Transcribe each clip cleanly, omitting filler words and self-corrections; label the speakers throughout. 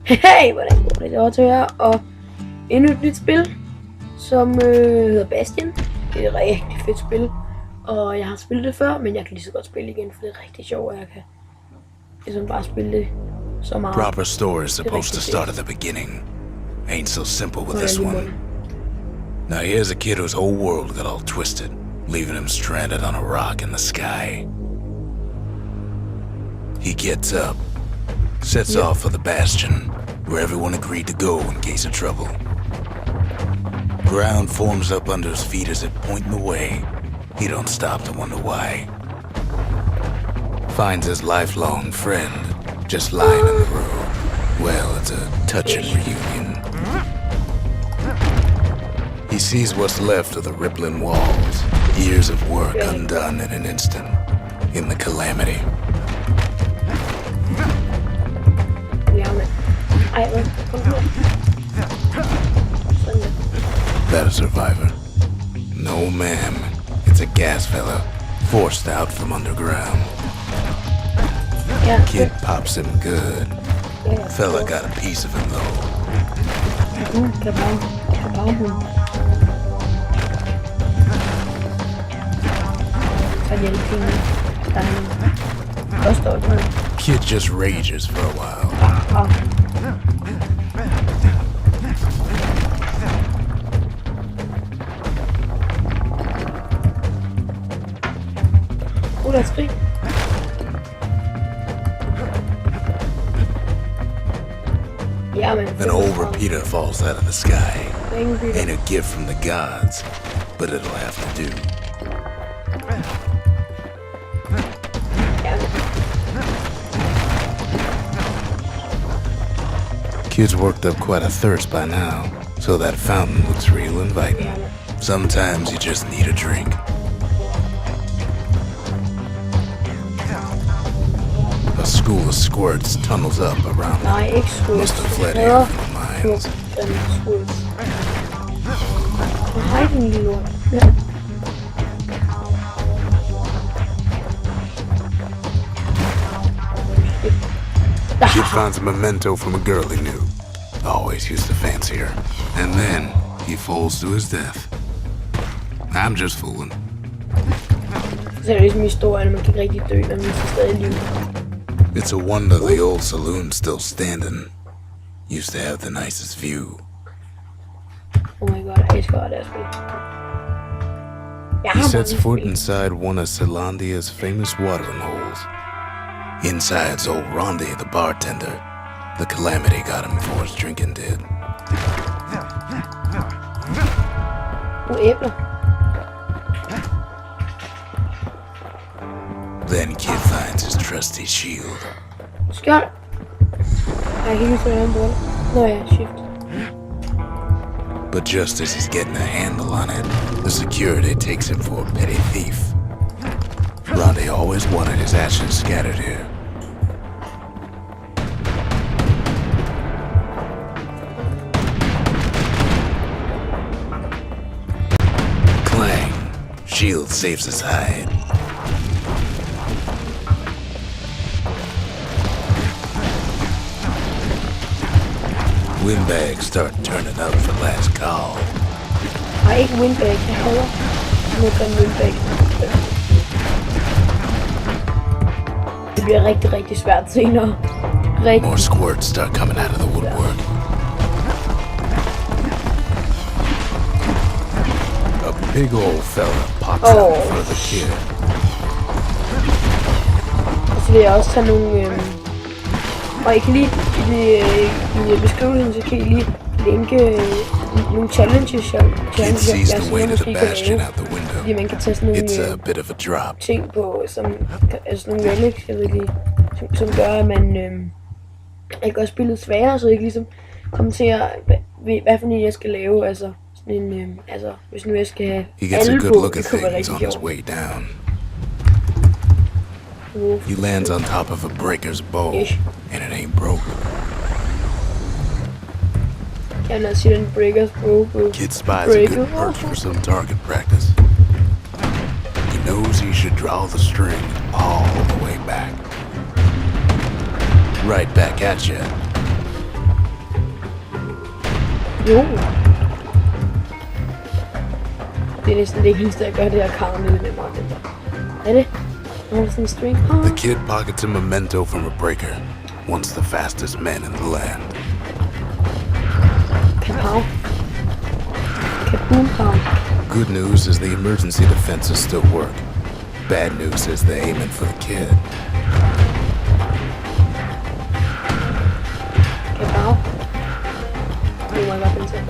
Speaker 1: Hey, hvordan går det? Det er Otto her, og endnu et nyt spil, som hedder Bastion. Det er et rigtig fedt spil, og jeg har spillet det før, men jeg kan lige så godt spille igen, for det er rigtig sjovt, og jeg kan ligesom bare spille det så meget.
Speaker 2: Proper story is supposed to start at the beginning. Ain't so simple with this one. Now here's a kid whose whole world got all twisted, leaving him stranded on a rock in the sky. He gets up, sets off for the Bastion, where everyone agreed to go in case of trouble. Ground forms up under his feet as it pointing the way. He don't stop to wonder why. Finds his lifelong friend just lying in the road. Well, it's a touching reunion. He sees what's left of the rippling walls, years of work undone in an instant, in the calamity. That a survivor? No, ma'am. It's a gas fella, forced out from underground. Kid pops him good. Fella got a piece of him, though. Kid just rages for a while.
Speaker 1: That's great. Yeah, man.
Speaker 2: An old repeater falls out of the sky. Ain't a gift from the gods, but it'll have to do. Kid's worked up quite a thirst by now, so that fountain looks real inviting. Sometimes you just need a drink. A school of squirts tunnels up around them. Must have fled here from miles. Kid finds a memento from a girl he knew. Always used to fancy her. And then he falls to his death. I'm just fooling.
Speaker 1: Så er det ligesom historien, man kan rigtig dø, men man er stadig liv.
Speaker 2: It's a wonder the old saloon's still standing. Used to have the nicest view.
Speaker 1: Oh my god, I elsker det spil.
Speaker 2: He sets foot inside one of Zealandia's famous watering holes. Inside's old Rondi, the bartender. The calamity got him before his drinking did.
Speaker 1: Æbler.
Speaker 2: Then Kid finds his trusty shield.
Speaker 1: Skjold. Jeg kan ikke huske, hvordan jeg Nå ja, shift.
Speaker 2: But just as he's getting a handle on it, the security takes him for a petty thief. Rondi always wanted his ashes scattered here. Clang. Shield saves his hide. Windbags start turning up for last call.
Speaker 1: Nej, ikke windbag. Jeg hader en windbag. Det bliver rigtig, rigtig svært senere.
Speaker 2: More squirts start coming out of the woodwork. A big old fella pops out in front of the kid.
Speaker 1: Og så vil jeg også tage nogle... Og I kan lige i beskrivelsen, så kan I lige linke nogle challenges, jeg synes, måske kan lave. Fordi man kan tage sådan nogle ting på, som, altså nogle relics, jeg ved lige, som gør, at man ikke gør spillet sværere, så jeg ikke ligesom kommer til at, hvad for en jeg skal lave, altså sådan en, altså hvis nu jeg skal have alle på, det kunne være rigtig sjovt.
Speaker 2: He lands on top of a breaker's bow, and it ain't broke.
Speaker 1: Can I see the breaker's bow?
Speaker 2: Kid spies a good perch for some target practice. He knows he should draw the string all the way back. Right back at you.
Speaker 1: Jo. Det er næsten det eneste, jeg gør, det er at karre lidt med mig. Er det? Sådan en string?
Speaker 2: The kid pockets a memento from a breaker. Once the fastest man in the land.
Speaker 1: Kapow. Kaboom pow.
Speaker 2: Good news is the emergency defenses still work. Bad news is they're aiming for the kid.
Speaker 1: Kapow. Oh my god, inside.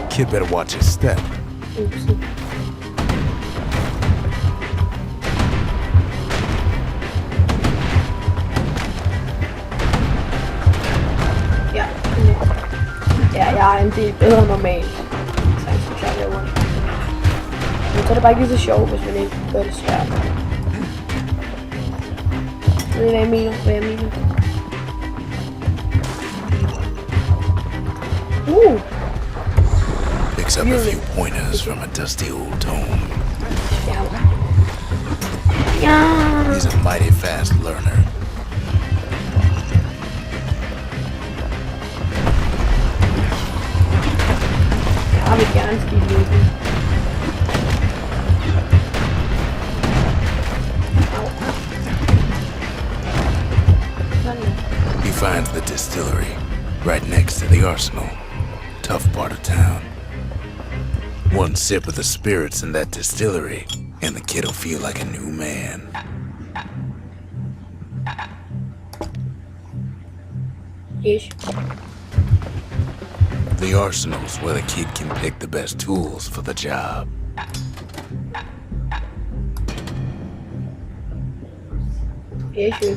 Speaker 2: Kid better watch his step.
Speaker 1: Oopsie. Ja, jeg er en del bedre normalt. Så jeg klarer det over. Men så er det bare ikke lige så sjovt, hvis man ikke gør det svært. Ved I, hvad jeg mener?
Speaker 2: Picks up a few pointers from a dusty old tome.
Speaker 1: Ja.
Speaker 2: He's a mighty fast learner.
Speaker 1: Jeg vil gerne spille løbende.
Speaker 2: He finds the distillery right next to the arsenal. Tough part of town. One sip of the spirits in that distillery, and the kid'll feel like a new man.
Speaker 1: Ish.
Speaker 2: The arsenal's where the kid can pick the best tools for the job.
Speaker 1: Ish.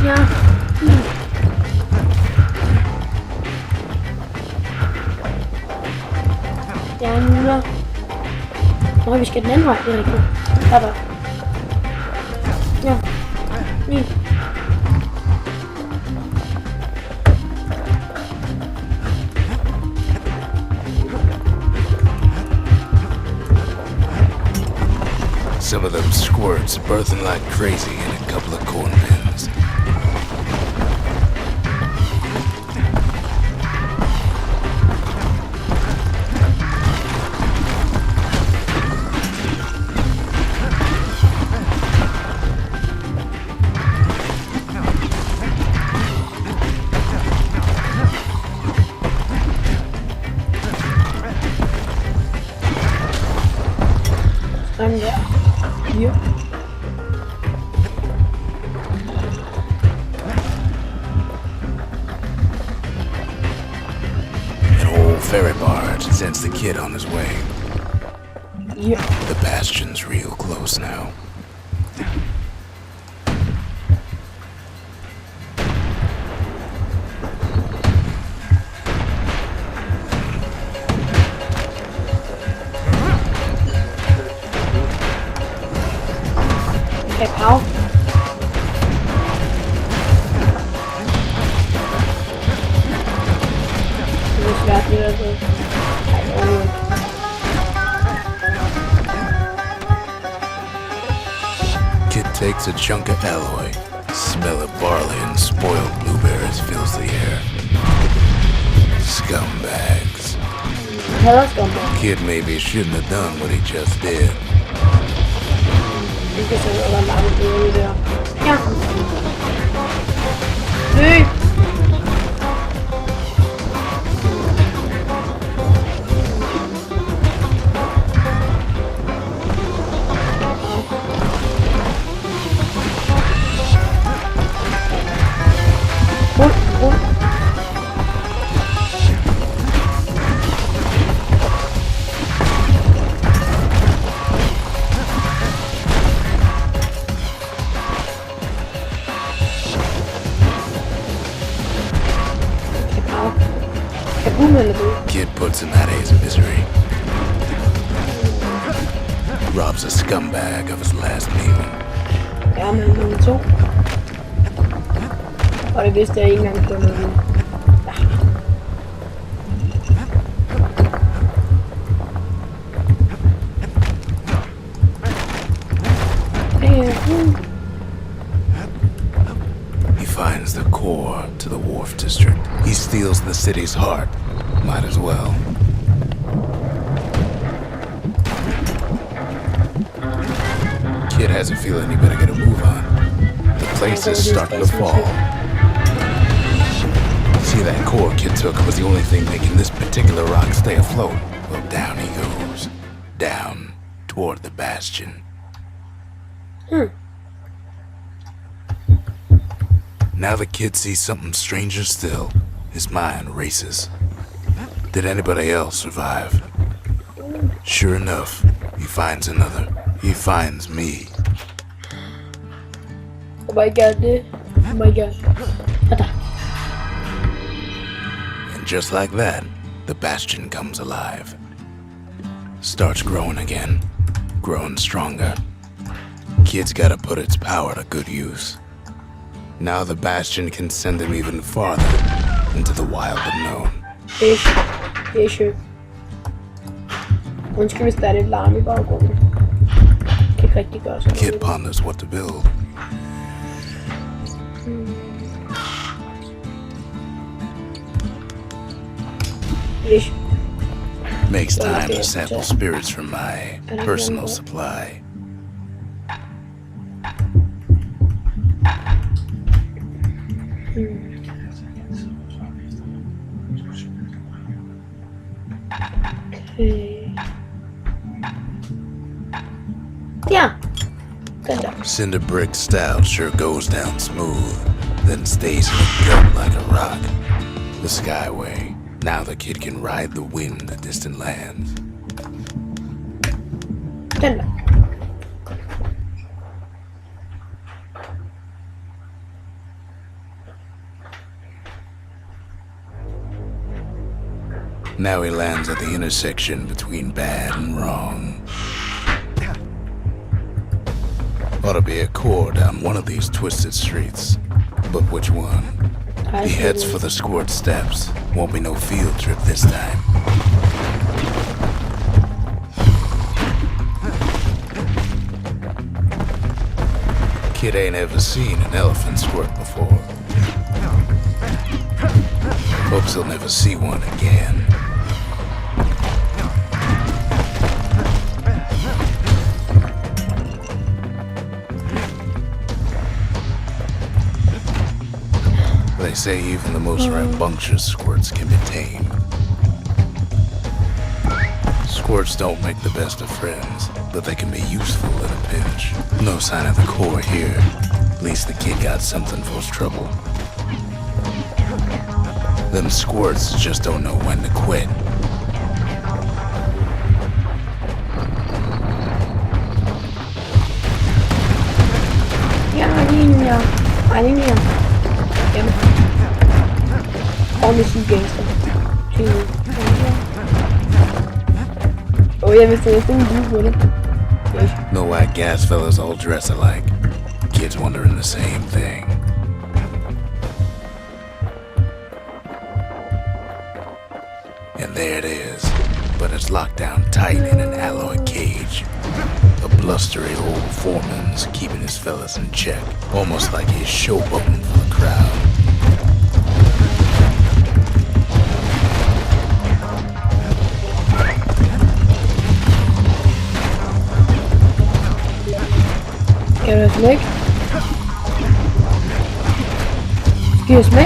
Speaker 1: Ja. Ja, nu. Nå, vi skal den anden vej, det er rigtigt. Der. Ja. Lige.
Speaker 2: Some of them squirts birthing like crazy in a couple of corn pins.
Speaker 1: Sådan der. Hier.
Speaker 2: An old ferry barge sends the kid on his way.
Speaker 1: Hier.
Speaker 2: The Bastion's real close now.
Speaker 1: Okay, pau. Det er svært det der.
Speaker 2: Kid takes a chunk of alloy. Smell of barley and spoiled blueberries fills the air. Scumbags.
Speaker 1: Hader scumbag.
Speaker 2: Kid maybe shouldn't have done what he just did.
Speaker 1: Det kan så være langt ude der. Ja. Løb! Rul. Kaboom eller det?
Speaker 2: Kid puts him out of his misery. robs a scumbag of his last meal.
Speaker 1: Ja, men nummer 2. Og det vidste jeg ikke engang på noget.
Speaker 2: He finds the core to the wharf district. He steals the city's heart. Might as well. Kid has a feeling he better get a move on. The place is starting to fall. See, that core Kid took was the only thing making this particular rock stay afloat. Well, down he goes. Down toward the Bastion. Now the kid sees something stranger still. His mind races. Did anybody else survive? Sure enough, he finds another. He finds me.
Speaker 1: Oh my god, oh my god.
Speaker 2: And just like that, the Bastion comes alive. Starts growing again. Growing stronger. Kid's gotta put its power to good use. Now the Bastion can send him even farther into the wild unknown.
Speaker 1: Issue. Undskyld, hvis der er lidt larm i baggrunden. Kan ikke rigtig gøre sådan
Speaker 2: Kid ponders what to build.
Speaker 1: Ish.
Speaker 2: Makes time to sample spirits from my personal supply.
Speaker 1: Okay. Yeah. Good job.
Speaker 2: Cinder brick style sure goes down smooth, then stays in the gut like a rock. The Skyway. Now the kid can ride the wind to distant lands.
Speaker 1: Good job.
Speaker 2: Now he lands at the intersection between bad and wrong. Ought to be a core down one of these twisted streets. But which one? He heads for the squirt steps. Won't be no field trip this time. Kid ain't ever seen an elephant squirt before. Hopes he'll never see one again. They say even the most rambunctious squirts can be tamed. Squirts don't make the best of friends, but they can be useful in a pinch. No sign of the core here. At least the kid got something for his trouble. Them squirts just don't know when to quit.
Speaker 1: Yeah, I didn't know. Honestly, gangster. Oh yeah, Mr. Anything you do with it?
Speaker 2: No white gas fellas all dress alike. Kids wondering the same thing. And there it is, but it's locked down tight in an alloy cage. A blustery old foreman's keeping his fellas in check, almost like he's showboating for the crowd.
Speaker 1: Excuse me? Excuse me?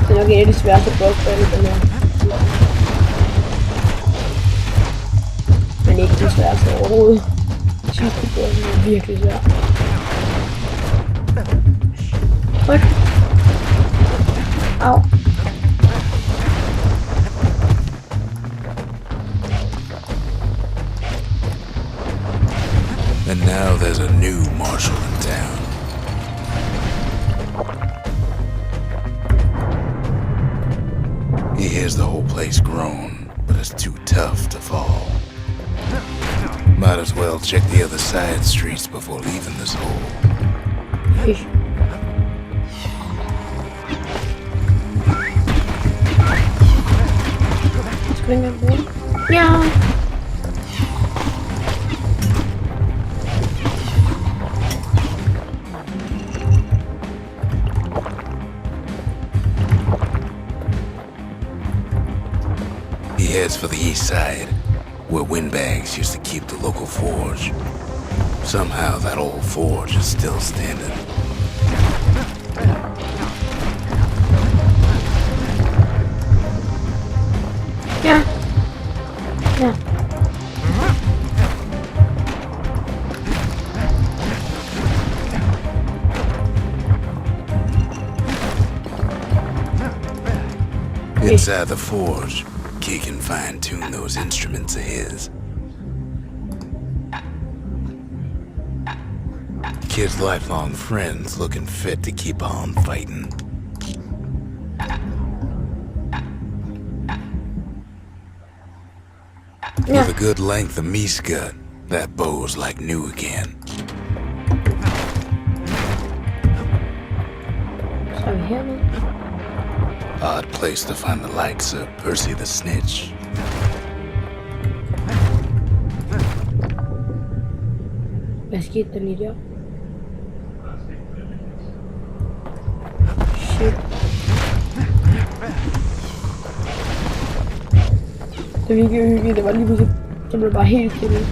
Speaker 1: Det er nok en af de sværeste bossbattles, den her. Men ikke den sværeste overhovedet. Sidste bossen er virkelig svær. Tryk. Au.
Speaker 2: And now there's a new marshal in town. place grown, but it's too tough to fall. Might as well check the other side streets before leaving this hole.
Speaker 1: Fish. Springen wir. Ja.
Speaker 2: He heads for the east side, where windbags used to keep the local forge. Somehow that old forge is still standing.
Speaker 1: Ja. Ja.
Speaker 2: Inside the forge, Key can fine-tune those instruments of his. Kid's lifelong friends looking fit to keep on fighting. With a good length of miscut, that bow's like new again.
Speaker 1: Skal vi herned?
Speaker 2: Odd place to find the likes of Percy the Snitch.
Speaker 1: Hvad skete der lige der? Shit. Det virkede hyggeligt, det var lige pludselig. Det blev bare helt kedeligt.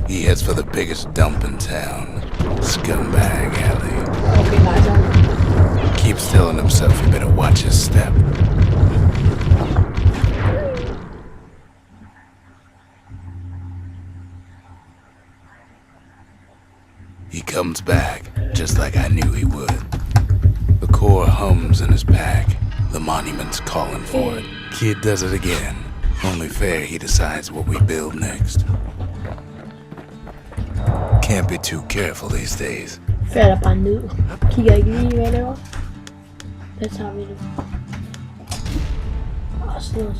Speaker 2: He heads for the biggest dump in town, Scumbag Alley.
Speaker 1: Okay, nice.
Speaker 2: Keeps telling himself he better watch his step. He comes back, just like I knew he would. The core hums in his pack. The monument's calling for it. Kid does it again. Only fair he decides what we build next. Can't be too careful these days.
Speaker 1: Falder bare ned. Kigger ikke lige, hvad jeg laver. Der tager vi det.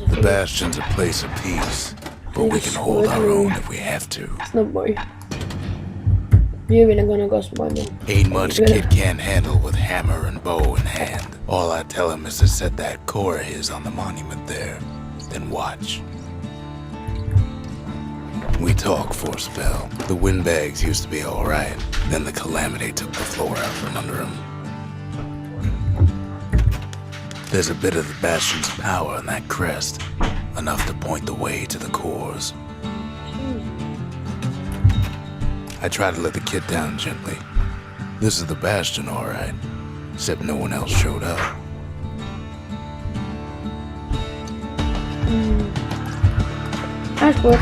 Speaker 2: The Bastion's a place of peace, but we can hold our own if we have to.
Speaker 1: Snowboy. Vi vinder godt nok også smøg med.
Speaker 2: Ain't much Kid can't handle with hammer and bow in hand. All I tell him is to set that core of his on the monument there, then watch. We talk for a spell. The windbags used to be alright, then the calamity took the floor out from under him. There's a bit of the Bastion's power in that crest, enough to point the way to the cores. I try to let the kid down gently. This is the Bastion, alright, except no one else showed up.
Speaker 1: That's good.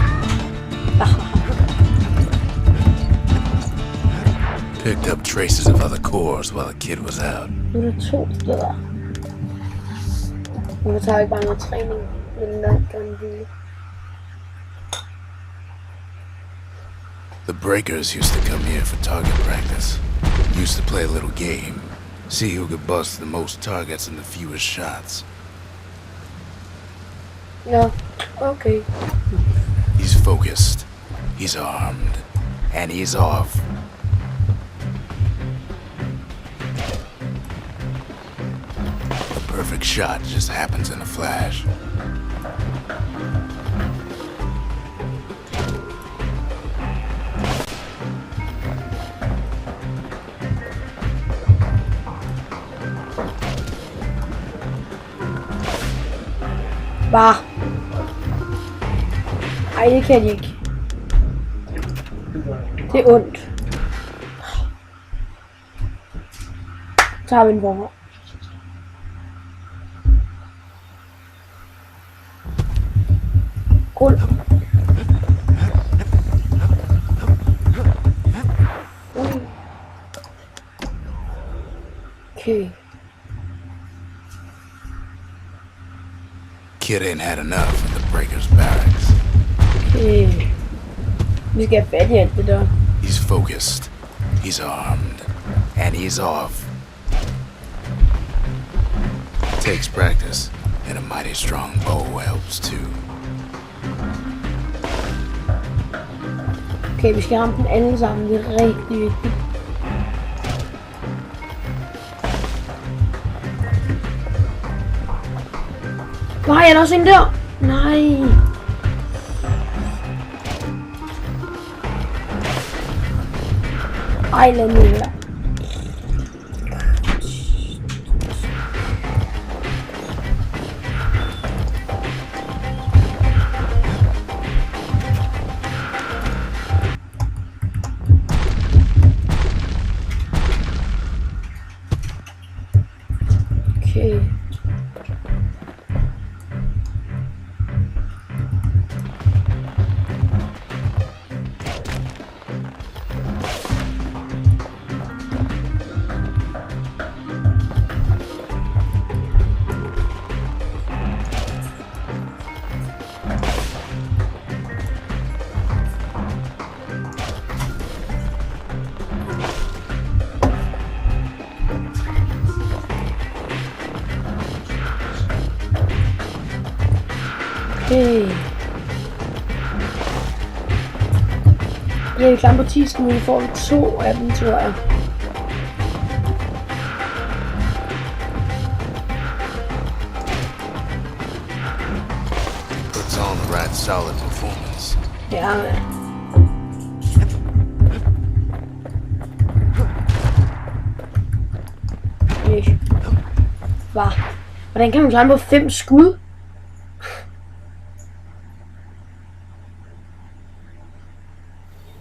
Speaker 2: Picked up traces of other cores while the kid was out.
Speaker 1: Nu er der 2 steder. Nu tager jeg ikke bare noget træning, men langt gerne blive.
Speaker 2: The breakers used to come here for target practice. Used to play a little game. See who could bust the most targets and the fewest shots.
Speaker 1: Ja, okay.
Speaker 2: He's focused. He's armed. And he's off. The perfect shot just happens in a flash.
Speaker 1: Bare. Ej, det kan de ikke. Det er ondt. Så tager vi en bomber. Rul. Okay.
Speaker 2: Kid ain't had enough in the breakers' barracks.
Speaker 1: Okay. Vi skal have fat i alt det der.
Speaker 2: He's focused. He's armed. And he's off. Takes practice, and a mighty strong bow helps too.
Speaker 1: Okay, vi skal ramme den alle sammen. Det er rigtig vigtigt. Nej, er der også en der? Nej. Ej, lad nu være. Okay. Okay. Ja, vi klarer på 10 nu får vi 2 af dem, tror jeg.
Speaker 2: Puts on the right solid performance.
Speaker 1: Ja, hvordan kan man klare på 5 skud?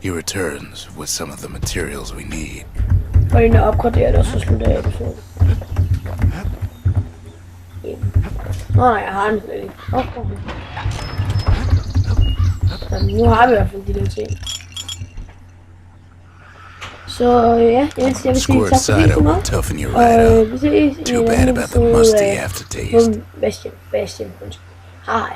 Speaker 2: He returns with some of the materials we need.
Speaker 1: Og den er opgraderet, og så slutter jeg episoden. Nå, jeg har den slet ikke. Nu har vi i hvert fald de der ting. Så ja, jeg vil sige tak for det, og vi ses i en anden episode af Bastion. Hej.